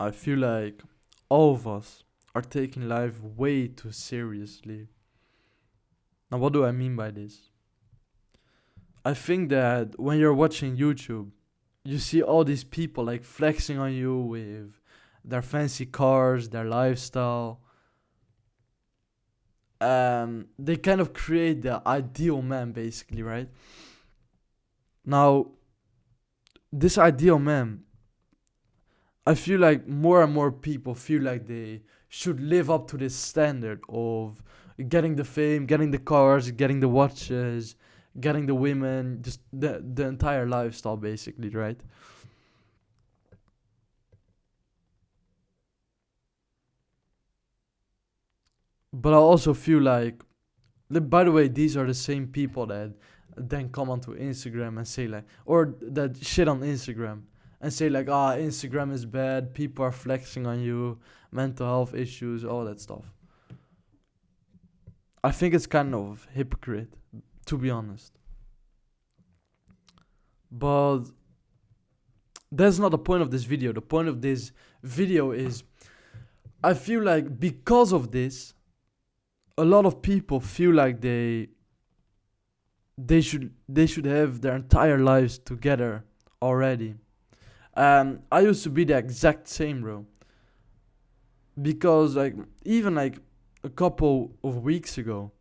I feel like all of us are taking life way too seriously. Now, what do I mean by this? I think that when you're watching YouTube, you see all these people like flexing on you with their fancy cars, their lifestyle. They kind of create the ideal man, basically, right? Now, this ideal man, I feel like more and more people feel like they should live up to this standard of getting the fame, getting the cars, getting the watches, getting the women, just the entire lifestyle, basically, right? But I also feel like, by the way, these are the same people that then come onto Instagram and say like, or that shit on Instagram and say like, Instagram is bad, people are flexing on you, mental health issues, all that stuff. I think it's kind of hypocrite, to be honest. But that's not the point of this video. The point of this video is I feel like because of this, a lot of people feel like they should have their entire lives together already. I used to be the exact same, bro. Because like even like a couple of weeks ago,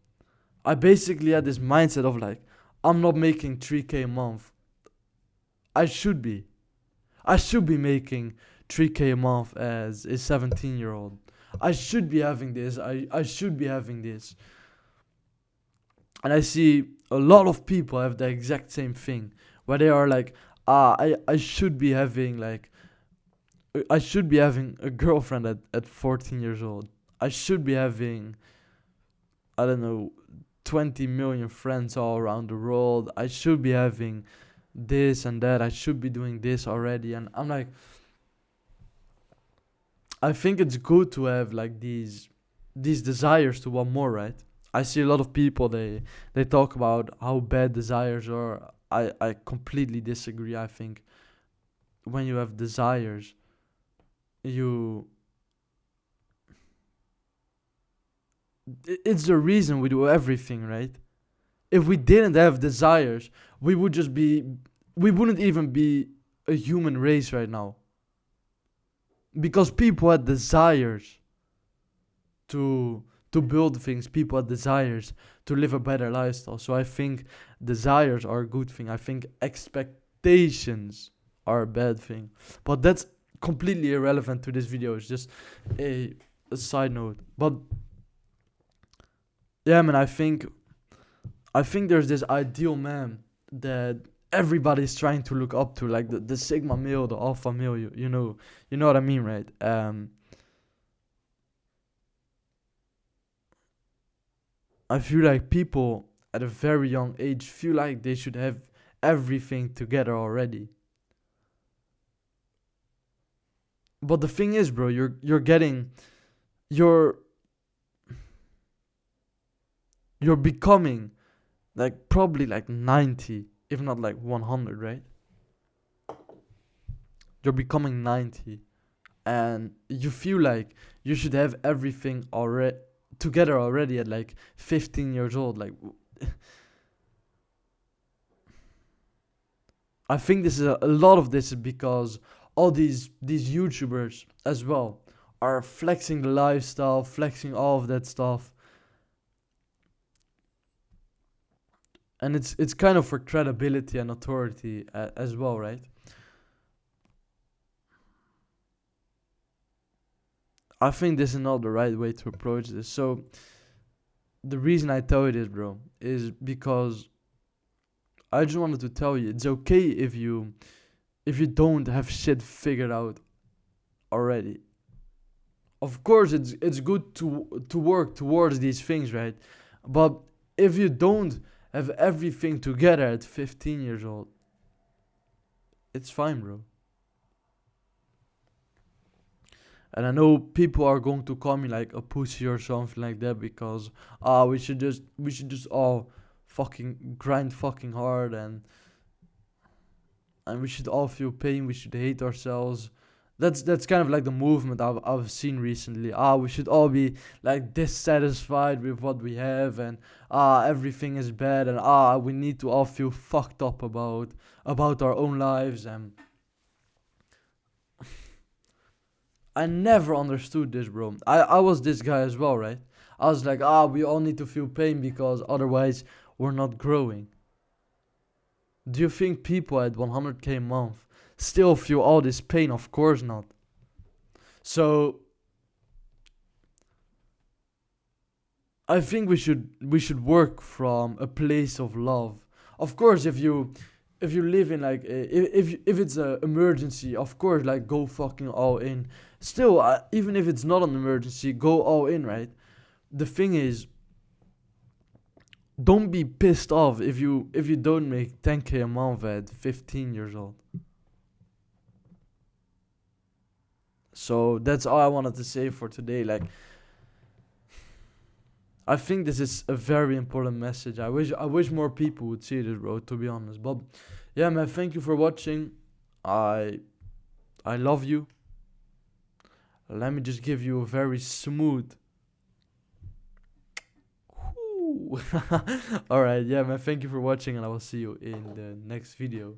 I basically had this mindset of like, I'm not making 3K a month. I should be. I should be making 3K a month as a 17-year-old. I should be having this. I should be having this. And I see a lot of people have the exact same thing where they are like, I should be having like, I should be having a girlfriend at 14 years old. I should be having, I don't know, 20 million friends all around the world. I should be having this and that. I should be doing this already. And I'm like, I think it's good to have like these desires to want more, right? I see a lot of people they talk about how bad desires are. I completely disagree. I think when you have desires, you it's the reason we do everything, right? If we didn't have desires, we would just be we wouldn't even be a human race right now. Because people had desires to build things, people had desires to live a better lifestyle. So I think desires are a good thing. I think expectations are a bad thing. But that's completely irrelevant to this video. It's just a side note. But yeah, man, I think there's this ideal man that everybody's trying to look up to, like the sigma male, the alpha male. You know what I mean, right? I feel like people at a very young age feel like they should have everything together already. But the thing is, bro, you're you're becoming like probably like 90, if not like 100, right? You're becoming 90 and you feel like you should have everything already together already at like 15 years old. Like I think this is a lot of this is because all these YouTubers as well are flexing the lifestyle, flexing all of that stuff, and it's kind of for credibility and authority as well, right? I think this is not the right way to approach this. So the reason I tell you this, bro, is because I just wanted to tell you it's okay if you don't have shit figured out already. Of course, it's good to work towards these things, right? But if you don't have everything together at 15 years old, it's fine, bro. And I know people are going to call me like a pussy or something like that because we should just all fucking grind fucking hard and we should all feel pain. We should hate ourselves. That's kind of like the movement I've seen recently. We should all be like dissatisfied with what we have, and everything is bad, and we need to all feel fucked up about our own lives. And I never understood this, bro. I was this guy as well, right? I was like, we all need to feel pain because otherwise we're not growing. Do you think people at 100k a month still feel all this pain? Of course not. So I think we should work from a place of love. Of course, if you live in like if it's a emergency, of course, like go fucking all in. Still, even if it's not an emergency, go all in, right? The thing is, don't be pissed off if you don't make 10k a month at 15 years old. So that's all I wanted to say for today. Like, I think this is a very important message. I wish more people would see this, bro. To be honest, but yeah, man. Thank you for watching. I I love you. Let me just give you a very smooth. All right, yeah, man. Thank you for watching, and I will see you in the next video.